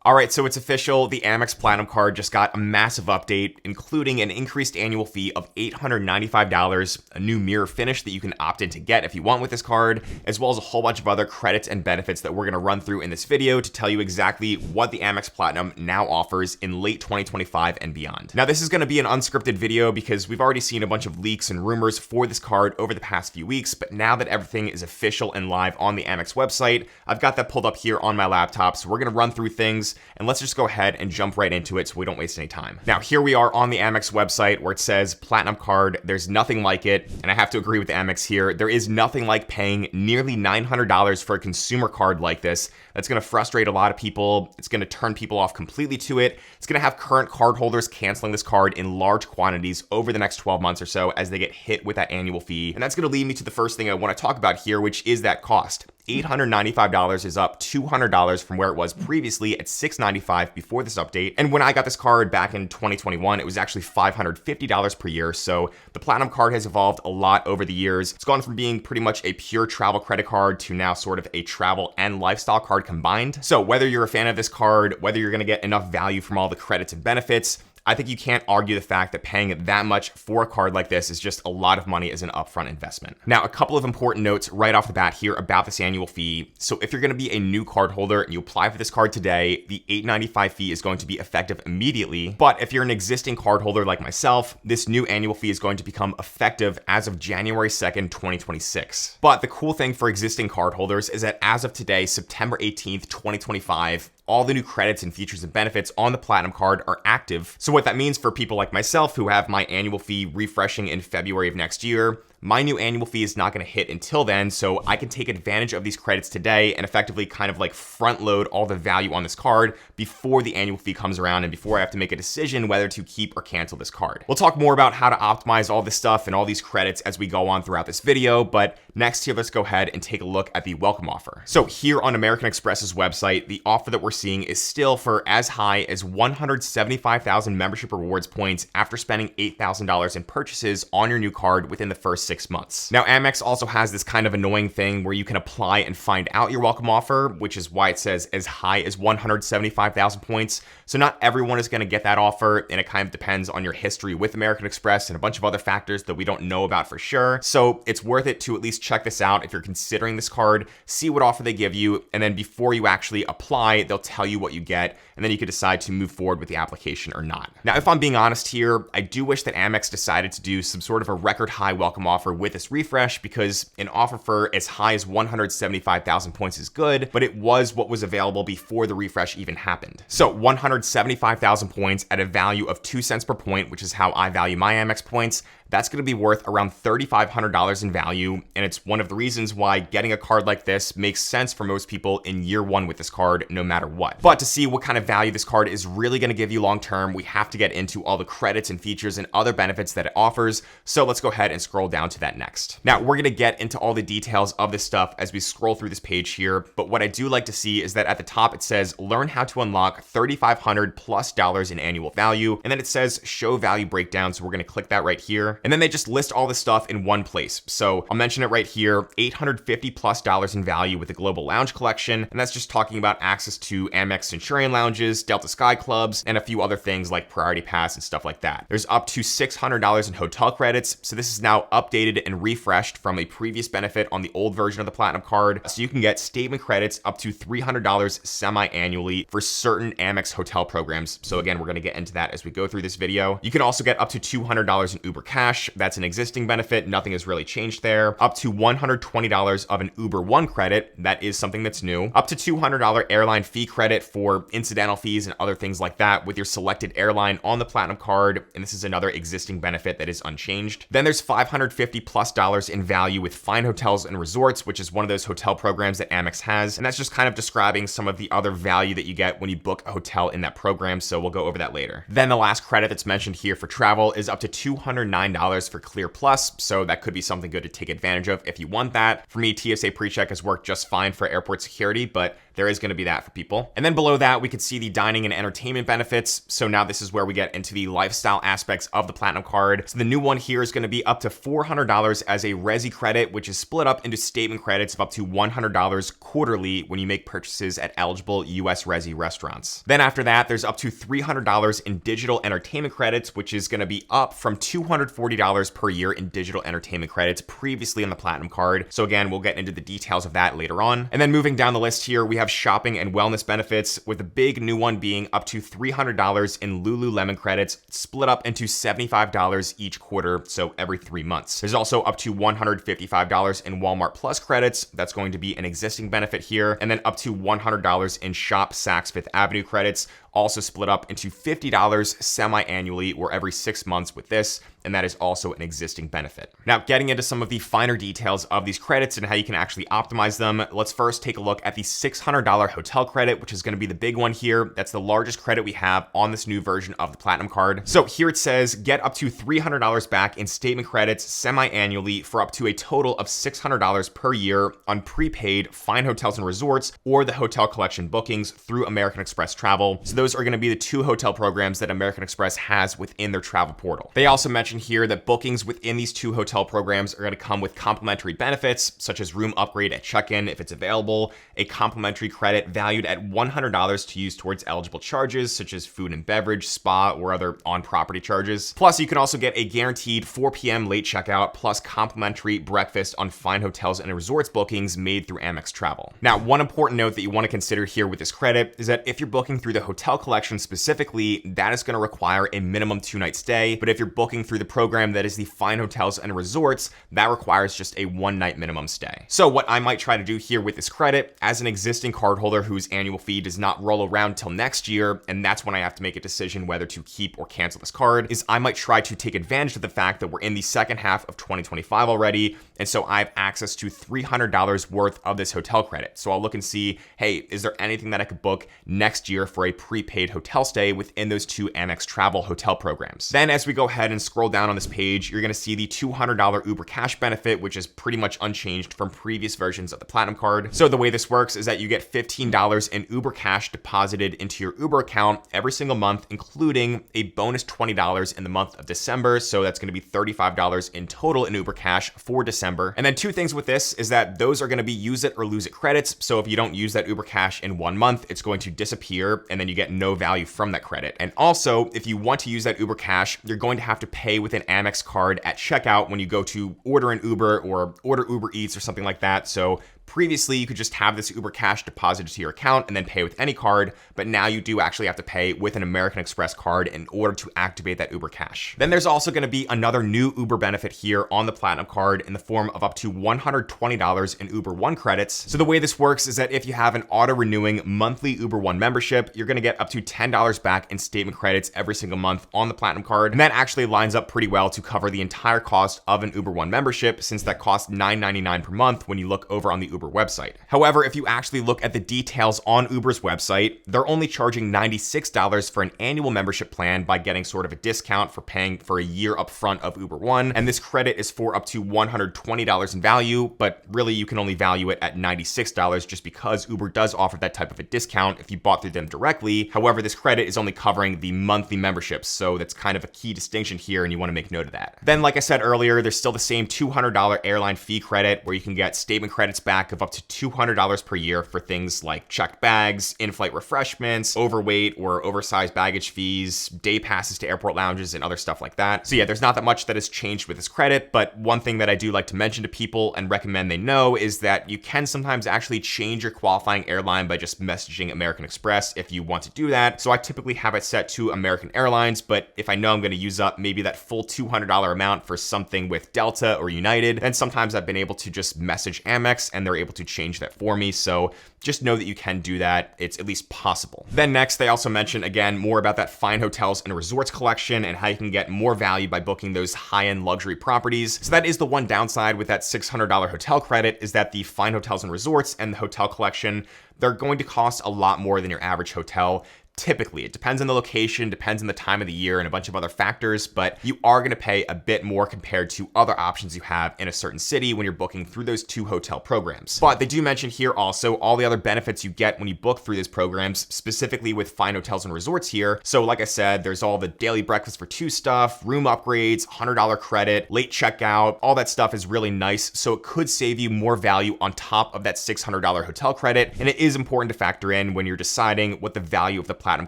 All right, so it's official. The Amex Platinum Card just got a massive update, including an increased annual fee of $895, a new mirror finish that you can opt in to get if you want with this card, as well as a whole bunch of other credits and benefits that we're going to run through in this video to tell you exactly what the Amex Platinum now offers in late 2025 and beyond. Now, this is going to be an unscripted video because we've already seen a bunch of leaks and rumors for this card over the past few weeks, but now that everything is official and live on the Amex website, I've got that pulled up here on my laptop, so we're going to run through things, and let's just go ahead and jump right into it so we don't waste any time. Now, here we are on the Amex website where it says Platinum Card. There's nothing like it, and I have to agree with the Amex here. There is nothing like paying nearly $900 for a consumer card like this. That's going to frustrate a lot of people. It's going to turn people off completely to it. It's going to have current cardholders canceling this card in large quantities over the next 12 months or so as they get hit with that annual fee. And that's going to lead me to the first thing I want to talk about here, which is that cost. $895 is up $200 from where it was previously at $695 before this update. And when I got this card back in 2021, it was actually $550 per year. So the Platinum Card has evolved a lot over the years. It's gone from being pretty much a pure travel credit card to now sort of a travel and lifestyle card combined. So whether you're a fan of this card, whether you're going to get enough value from all the credits and benefits, I think you can't argue the fact that paying that much for a card like this is just a lot of money as an upfront investment. Now, a couple of important notes right off the bat here about this annual fee. So if you're going to be a new card holder and you apply for this card today, the $895 fee is going to be effective immediately. But if you're an existing card holder like myself, this new annual fee is going to become effective as of January 2nd, 2026. But the cool thing for existing card holders is that as of today, September 18th, 2025, all the new credits and features and benefits on the Platinum Card are active. So what that means for people like myself who have my annual fee refreshing in February of next year, my new annual fee is not going to hit until then, so I can take advantage of these credits today and effectively kind of like front load all the value on this card before the annual fee comes around and before I have to make a decision whether to keep or cancel this card. We'll talk more about how to optimize all this stuff and all these credits as we go on throughout this video, but next here, let's go ahead and take a look at the welcome offer. So here on American Express's website, the offer that we're seeing is still for as high as 175,000 membership rewards points after spending $8,000 in purchases on your new card within the first 6 months. Now, Amex also has this kind of annoying thing where you can apply and find out your welcome offer, which is why it says as high as 175,000 points. So not everyone is going to get that offer, and it kind of depends on your history with American Express and a bunch of other factors that we don't know about for sure. So it's worth it to at least check this out if you're considering this card, see what offer they give you, and then before you actually apply, they'll tell you what you get, and then you can decide to move forward with the application or not. Now, if I'm being honest here, I do wish that Amex decided to do some sort of a record high welcome offer with this refresh, because an offer for as high as 175,000 points is good, but it was what was available before the refresh even happened. So 175,000 points at a value of 2 cents per point, which is how I value my Amex points, that's going to be worth around $3,500 in value, and it's one of the reasons why getting a card like this makes sense for most people in year one with this card, no matter what. But to see what kind of value this card is really going to give you long term, we have to get into all the credits and features and other benefits that it offers, so let's go ahead and scroll down to that next. Now, we're going to get into all the details of this stuff as we scroll through this page here, but what I do like to see is that at the top it says, learn how to unlock $3,500+ in annual value, and then it says show value breakdown, so we're going to click that right here. And then they just list all this stuff in one place. So I'll mention it right here, $850+ in value with the Global Lounge Collection. And that's just talking about access to Amex Centurion Lounges, Delta Sky Clubs, and a few other things like Priority Pass and stuff like that. There's up to $600 in hotel credits. So this is now updated and refreshed from a previous benefit on the old version of the Platinum Card. So you can get statement credits up to $300 semi-annually for certain Amex hotel programs. So again, we're going to get into that as we go through this video. You can also get up to $200 in Uber Cash. That's an existing benefit. Nothing has really changed there. Up to $120 of an Uber One credit. That is something that's new. Up to $200 airline fee credit for incidental fees and other things like that with your selected airline on the Platinum Card. And this is another existing benefit that is unchanged. Then there's $550+ in value with Fine Hotels and Resorts, which is one of those hotel programs that Amex has. And that's just kind of describing some of the other value that you get when you book a hotel in that program. So we'll go over that later. Then the last credit that's mentioned here for travel is up to $209 for Clear Plus, so that could be something good to take advantage of if you want that. For me, TSA PreCheck has worked just fine for airport security, but there is going to be that for people. And then below that, we could see the dining and entertainment benefits. So now this is where we get into the lifestyle aspects of the Platinum Card. So the new one here is going to be up to $400 as a Resi credit, which is split up into statement credits of up to $100 quarterly when you make purchases at eligible US Resi restaurants. Then after that, there's up to $300 in digital entertainment credits, which is going to be up from $240 per year in digital entertainment credits previously on the Platinum Card. So again, we'll get into the details of that later on. And then moving down the list here, we have shopping and wellness benefits, with the big new one being up to $300 in Lululemon credits, split up into $75 each quarter, so every 3 months. There's also up to $155 in Walmart Plus credits. That's going to be an existing benefit here. And then up to $100 in Shop Saks Fifth Avenue credits, also split up into $50 semi-annually or every 6 months with this, and that is also an existing benefit. Now, getting into some of the finer details of these credits and how you can actually optimize them, let's first take a look at the $600 hotel credit, which is going to be the big one here. That's the largest credit we have on this new version of the Platinum Card. So here it says, get up to $300 back in statement credits semi-annually for up to a total of $600 per year on prepaid fine hotels and resorts or the hotel collection bookings through American Express Travel. So those are going to be the 2 hotel programs that American Express has within their travel portal. They also mention here that bookings within these 2 hotel programs are going to come with complimentary benefits, such as room upgrade at check-in if it's available, a complimentary credit valued at $100 to use towards eligible charges, such as food and beverage, spa, or other on-property charges. Plus, you can also get a guaranteed 4 p.m. late checkout, plus complimentary breakfast on fine hotels and resorts bookings made through Amex Travel. Now, one important note that you want to consider here with this credit is that if you're booking through the hotel collection specifically, that is going to require a minimum 2-night stay. But if you're booking through the program that is the fine hotels and resorts, that requires just a 1-night minimum stay. So what I might try to do here with this credit, as an existing cardholder whose annual fee does not roll around till next year, and that's when I have to make a decision whether to keep or cancel this card, is I might try to take advantage of the fact that we're in the second half of 2025 already, and so I have access to $300 worth of this hotel credit. So I'll look and see, hey, is there anything that I could book next year for a prepaid hotel stay within those 2 Amex Travel hotel programs. Then as we go ahead and scroll down on this page, you're going to see the $200 Uber Cash benefit, which is pretty much unchanged from previous versions of the Platinum Card. So the way this works is that you get $15 in Uber Cash deposited into your Uber account every single month, including a bonus $20 in the month of December. So that's going to be $35 in total in Uber Cash for December. And then 2 things with this is that those are going to be use it or lose it credits. So if you don't use that Uber Cash in 1 month, it's going to disappear and then you get no value from that credit. And also, if you want to use that Uber Cash, you're going to have to pay with an Amex card at checkout when you go to order an Uber or order Uber Eats or something like that. So previously, you could just have this Uber Cash deposited to your account and then pay with any card, but now you do actually have to pay with an American Express card in order to activate that Uber Cash. Then there's also going to be another new Uber benefit here on the Platinum Card in the form of up to $120 in Uber One credits. So the way this works is that if you have an auto-renewing monthly Uber One membership, you're going to get up to $10 back in statement credits every single month on the Platinum Card, and that actually lines up pretty well to cover the entire cost of an Uber One membership, since that costs $9.99 per month when you look over on the Uber website. However, if you actually look at the details on Uber's website, they're only charging $96 for an annual membership plan by getting sort of a discount for paying for a year upfront of Uber One, and this credit is for up to $120 in value, but really you can only value it at $96 just because Uber does offer that type of a discount if you bought through them directly. However, this credit is only covering the monthly memberships, so that's kind of a key distinction here, and you want to make note of that. Then, like I said earlier, there's still the same $200 airline fee credit where you can get statement credits back of up to $200 per year for things like checked bags, in-flight refreshments, overweight or oversized baggage fees, day passes to airport lounges, and other stuff like that. So yeah, there's not that much that has changed with this credit, but one thing that I do like to mention to people and recommend they know is that you can sometimes actually change your qualifying airline by just messaging American Express if you want to do that. So I typically have it set to American Airlines, but if I know I'm going to use up maybe that full $200 amount for something with Delta or United, then sometimes I've been able to just message Amex and they're able to change that for me. So just know that you can do that. It's at least possible. Then next, they also mention again more about that fine hotels and resorts collection and how you can get more value by booking those high-end luxury properties. So that is the one downside with that $600 hotel credit, is that the fine hotels and resorts and the hotel collection, they're going to cost a lot more than your average hotel. typically. It depends on the location, depends on the time of the year, and a bunch of other factors, but you are going to pay a bit more compared to other options you have in a certain city when you're booking through those 2 hotel programs. But they do mention here also all the other benefits you get when you book through these programs, specifically with Fine Hotels and Resorts here. So like I said, there's all the daily breakfast for 2 stuff, room upgrades, $100 credit, late checkout, all that stuff is really nice. So it could save you more value on top of that $600 hotel credit. And it is important to factor in when you're deciding what the value of the Platinum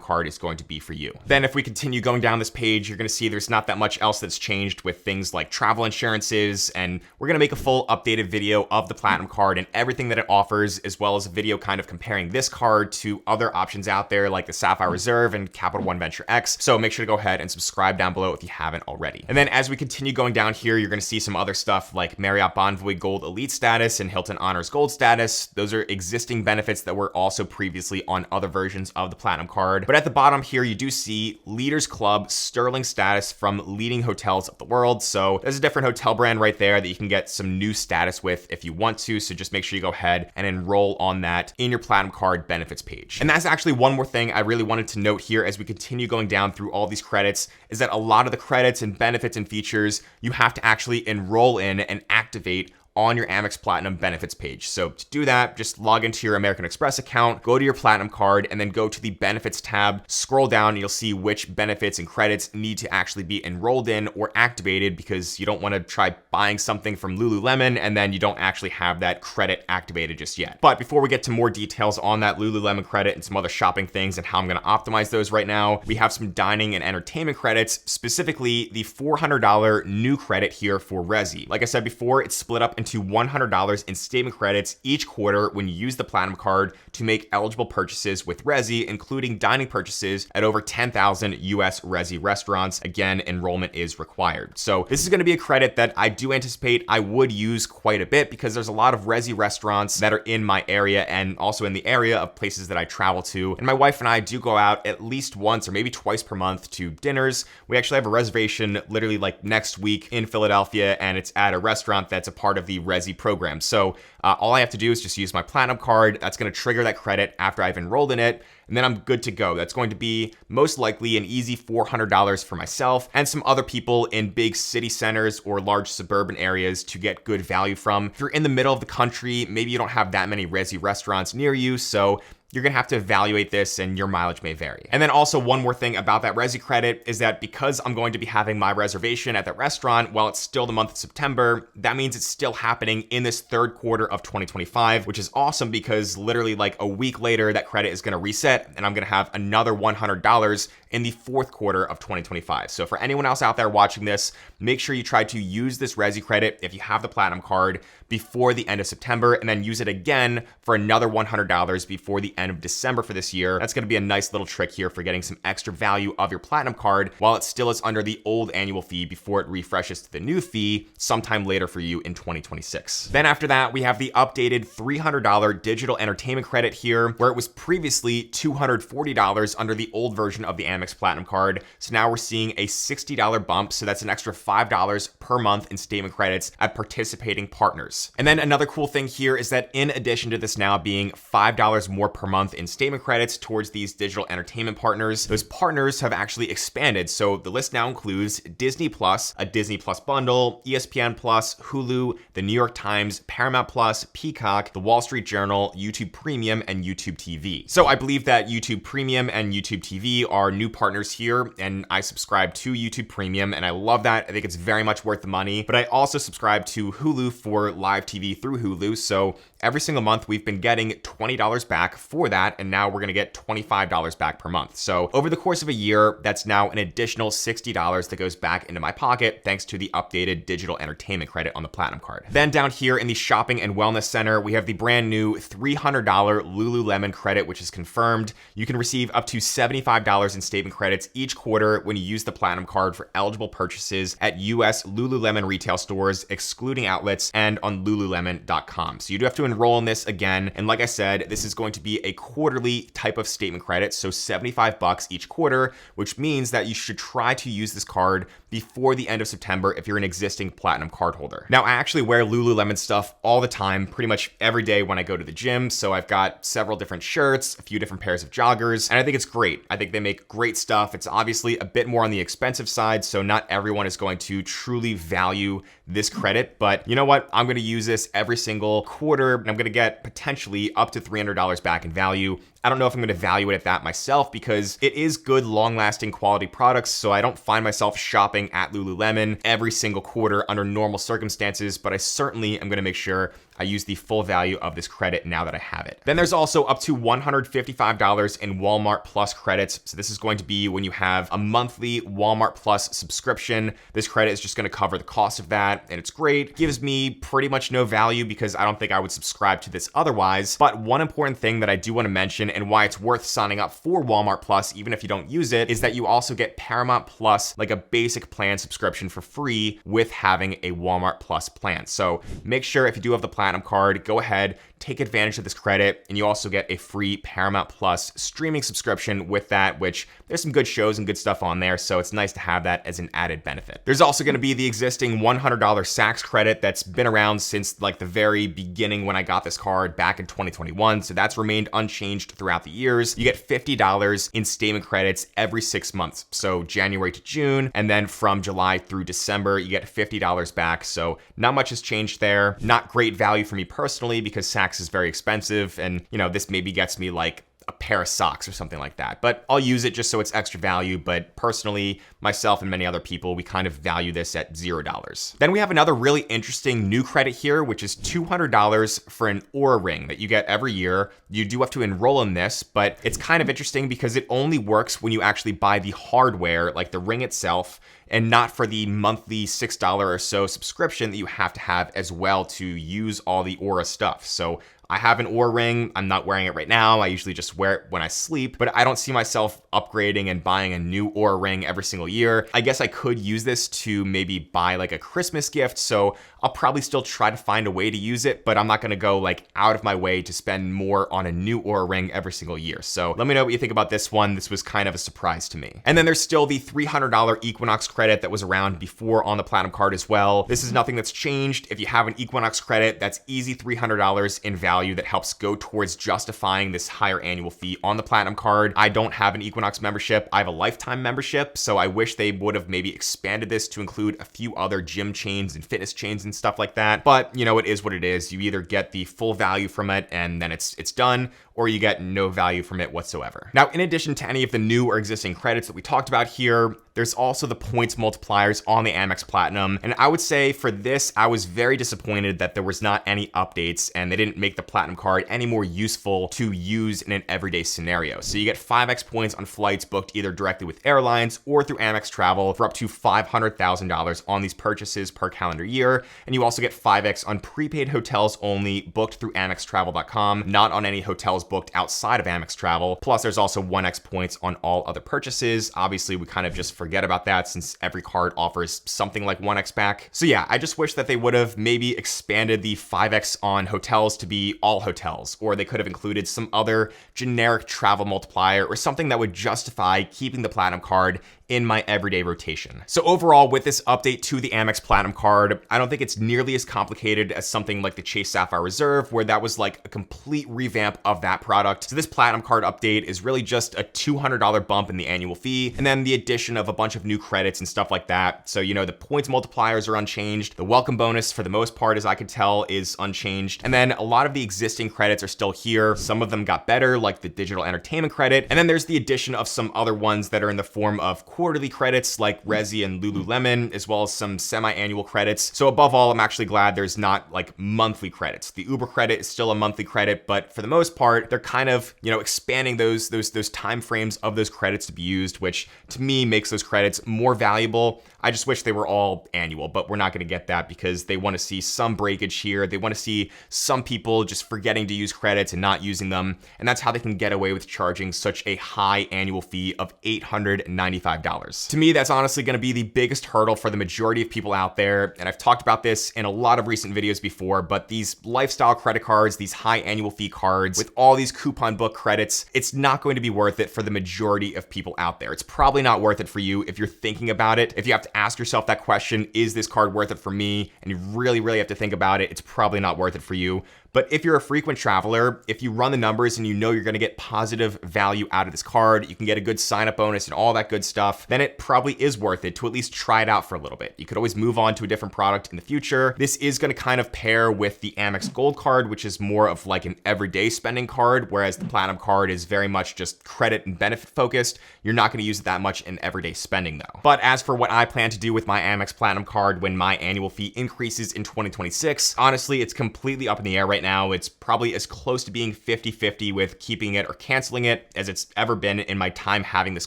Card is going to be for you. Then if we continue going down this page, you're going to see there's not that much else that's changed with things like travel insurances. And we're going to make a full updated video of the Platinum Card and everything that it offers, as well as a video kind of comparing this card to other options out there like the Sapphire Reserve and Capital One Venture X. So make sure to go ahead and subscribe down below if you haven't already. And then as we continue going down here, you're going to see some other stuff like Marriott Bonvoy Gold Elite status and Hilton Honors Gold status. Those are existing benefits that were also previously on other versions of the Platinum Card. But at the bottom here, you do see Leaders Club Sterling status from leading hotels of the world. So there's a different hotel brand right there that you can get some new status with if you want to. So just make sure you go ahead and enroll on that in your Platinum Card benefits page. And that's actually one more thing I really wanted to note here as we continue going down through all these credits, is that a lot of the credits and benefits and features you have to actually enroll in and activate on your Amex Platinum benefits page. So to do that, just log into your American Express account, go to your Platinum Card, and then go to the benefits tab, scroll down, and you'll see which benefits and credits need to actually be enrolled in or activated, because you don't want to try buying something from Lululemon and then you don't actually have that credit activated just yet. But before we get to more details on that Lululemon credit and some other shopping things and how I'm going to optimize those right now, we have some dining and entertainment credits, specifically the $400 new credit here for Resi. Like I said before, it's split up into $100 in statement credits each quarter when you use the Platinum Card to make eligible purchases with Resi, including dining purchases at over 10,000 US Resi restaurants. Again, enrollment is required. So this is going to be a credit that I do anticipate I would use quite a bit, because there's a lot of Resi restaurants that are in my area and also in the area of places that I travel to. And my wife and I do go out at least once or maybe twice per month to dinners. We actually have a reservation literally like next week in Philadelphia, and it's at a restaurant that's a part of the Resi program. So all I have to do is just use my Platinum Card. That's going to trigger that credit after I've enrolled in it, and then I'm good to go. That's going to be most likely an easy $400 for myself and some other people in big city centers or large suburban areas to get good value from. If you're in the middle of the country, maybe you don't have that many Resi restaurants near you, so you're gonna have to evaluate this and your mileage may vary. And then also one more thing about that Resi credit is that because I'm going to be having my reservation at that restaurant while it's still the month of September, that means it's still happening in this third quarter of 2025, which is awesome because literally like a week later, that credit is gonna reset and I'm gonna have another $100 in the fourth quarter of 2025. So for anyone else out there watching this, make sure you try to use this Resi credit if you have the Platinum Card before the end of September, and then use it again for another $100 before the end of December for this year. That's going to be a nice little trick here for getting some extra value of your Platinum Card while it still is under the old annual fee before it refreshes to the new fee sometime later for you in 2026. Then after that, we have the updated $300 digital entertainment credit here, where it was previously $240 under the old version of the Amex Platinum Card. So now we're seeing a $60 bump. So that's an extra $5 per month in statement credits at participating partners. And then another cool thing here is that in addition to this now being $5 more per month in statement credits towards these digital entertainment partners, those partners have actually expanded. So the list now includes Disney Plus, a Disney Plus bundle, ESPN Plus, Hulu, the New York Times, Paramount Plus, Peacock, the Wall Street Journal, YouTube Premium, and YouTube TV. So I believe that YouTube Premium and YouTube TV are new partners here, and I subscribe to YouTube Premium, and I love that. I think it's very much worth the money, but I also subscribe to Hulu for live TV through Hulu. So every single month we've been getting $20 back for that, and now we're going to get $25 back per month. So over the course of a year, that's now an additional $60 that goes back into my pocket thanks to the updated digital entertainment credit on the Platinum Card. Then down here in the shopping and wellness center, we have the brand new $300 Lululemon credit, which is confirmed. You can receive up to $75 in statement credits each quarter when you use the Platinum Card for eligible purchases at US Lululemon retail stores, excluding outlets, and on lululemon.com. So you do have to enroll in this again. And like I said, this is going to be a quarterly type of statement credit, so $75 each quarter, which means that you should try to use this card before the end of September if you're an existing Platinum card holder. Now, I actually wear Lululemon stuff all the time, pretty much every day when I go to the gym. So I've got several different shirts, a few different pairs of joggers, and I think it's great. I think they make great stuff. It's obviously a bit more on the expensive side, so not everyone is going to truly value this credit, but you know what? I'm going to use this every single quarter, and I'm going to get potentially up to $300 back in value. I don't know if I'm going to value it at that myself because it is good, long-lasting quality products, so I don't find myself shopping at Lululemon every single quarter under normal circumstances, but I certainly am going to make sure I use the full value of this credit now that I have it. Then there's also up to $155 in Walmart Plus credits. So this is going to be when you have a monthly Walmart Plus subscription. This credit is just going to cover the cost of that, and it's great. Gives me pretty much no value because I don't think I would subscribe to this otherwise. But one important thing that I do want to mention and why it's worth signing up for Walmart Plus, even if you don't use it, is that you also get Paramount Plus, like a basic plan subscription for free with having a Walmart Plus plan. So make sure if you do have the Platinum card, go ahead, take advantage of this credit, and you also get a free Paramount Plus streaming subscription with that, which there's some good shows and good stuff on there, so it's nice to have that as an added benefit. There's also going to be the existing $100 Saks credit that's been around since like the very beginning when I got this card back in 2021, so that's remained unchanged throughout the years. You get $50 in statement credits every 6 months, so January to June, and then from July through December, you get $50 back, so not much has changed there. Not great value for me personally because Saks is very expensive, and you know, this maybe gets me like a pair of socks or something like that, but I'll use it just so it's extra value. But personally, myself and many other people, we kind of value this at $0. Then we have another really interesting new credit here, which is $200 for an Oura ring that you get every year. You do have to enroll in this, but it's kind of interesting because it only works when you actually buy the hardware, like the ring itself, and not for the monthly $6 or so subscription that you have to have as well to use all the Oura stuff. So I have an Oura ring. I'm not wearing it right now. I usually just wear it when I sleep, but I don't see myself upgrading and buying a new Oura ring every single year. I guess I could use this to maybe buy like a Christmas gift, so I'll probably still try to find a way to use it, but I'm not gonna go like out of my way to spend more on a new Oura ring every single year. So let me know what you think about this one. This was kind of a surprise to me. And then there's still the $300 Equinox credit that was around before on the Platinum card as well. This is nothing that's changed. If you have an Equinox credit, that's easy $300 in value that helps go towards justifying this higher annual fee on the Platinum card. I don't have an Equinox membership. I have a lifetime membership, so I wish they would have maybe expanded this to include a few other gym chains and fitness chains and stuff like that. But you know, it is what it is. You either get the full value from it and then it's done, or you get no value from it whatsoever. Now, in addition to any of the new or existing credits that we talked about here, there's also the points multipliers on the Amex Platinum. And I would say for this, I was very disappointed that there was not any updates and they didn't make the Platinum card any more useful to use in an everyday scenario. So you get 5x points on flights booked either directly with airlines or through Amex Travel for up to $500,000 on these purchases per calendar year. And you also get 5x on prepaid hotels only booked through AmexTravel.com, not on any hotels booked outside of Amex Travel. Plus, there's also 1x points on all other purchases. Obviously, we kind of just forget about that since every card offers something like 1x back. So yeah, I just wish that they would have maybe expanded the 5x on hotels to be all hotels, or they could have included some other generic travel multiplier or something that would justify keeping the Platinum card in my everyday rotation. So overall, with this update to the Amex Platinum card, I don't think it's nearly as complicated as something like the Chase Sapphire Reserve, where that was like a complete revamp of that product. So this Platinum card update is really just a $200 bump in the annual fee, and then the addition of a bunch of new credits and stuff like that. So, you know, the points multipliers are unchanged. The welcome bonus, for the most part, as I could tell, is unchanged. And then a lot of the existing credits are still here. Some of them got better, like the digital entertainment credit. And then there's the addition of some other ones that are in the form of quarterly credits like Resi and Lululemon, as well as some semi-annual credits. So above all, I'm actually glad there's not like monthly credits. The Uber credit is still a monthly credit, but for the most part, they're kind of, you know, expanding those time frames of those credits to be used, which to me makes those those credits more valuable. I just wish they were all annual, but we're not going to get that because they want to see some breakage here. They want to see some people just forgetting to use credits and not using them. And that's how they can get away with charging such a high annual fee of $895. To me, that's honestly going to be the biggest hurdle for the majority of people out there. And I've talked about this in a lot of recent videos before, but these lifestyle credit cards, these high annual fee cards with all these coupon book credits, it's not going to be worth it for the majority of people out there. It's probably not worth it for you if you're thinking about it. If you have to ask yourself that question, is this card worth it for me? And you really have to think about it. It's probably not worth it for you. But if you're a frequent traveler, if you run the numbers and you know you're going to get positive value out of this card, you can get a good sign-up bonus and all that good stuff, then it probably is worth it to at least try it out for a little bit. You could always move on to a different product in the future. This is going to kind of pair with the Amex Gold card, which is more of like an everyday spending card, whereas the Platinum card is very much just credit and benefit focused. You're not going to use it that much in everyday spending though. But as for what I plan to do with my Amex Platinum card when my annual fee increases in 2026, honestly, it's completely up in the air right now. It's probably as close to being 50-50 with keeping it or canceling it as it's ever been in my time having this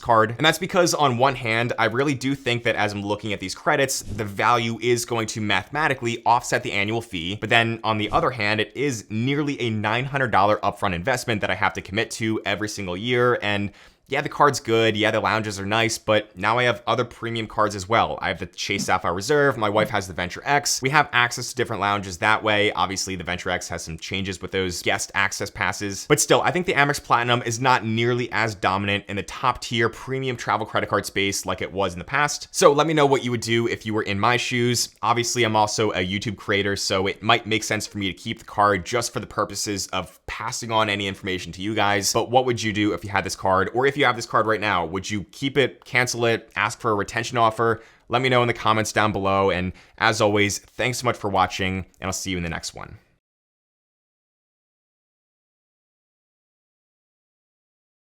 card. And that's because on one hand, I really do think that as I'm looking at these credits, the value is going to mathematically offset the annual fee. But then on the other hand, it is nearly a $900 upfront investment that I have to commit to every single year. And yeah, the card's good. Yeah, the lounges are nice, but now I have other premium cards as well. I have the Chase Sapphire Reserve. My wife has the Venture X. We have access to different lounges that way. Obviously, the Venture X has some changes with those guest access passes. But still, I think the Amex Platinum is not nearly as dominant in the top tier premium travel credit card space like it was in the past. So let me know what you would do if you were in my shoes. Obviously, I'm also a YouTube creator, so it might make sense for me to keep the card just for the purposes of passing on any information to you guys. But what would you do if you had this card, or if you have this card right now? Would you keep it, cancel it, ask for a retention offer? Let me know in the comments down below. And as always, thanks so much for watching, and I'll see you in the next one.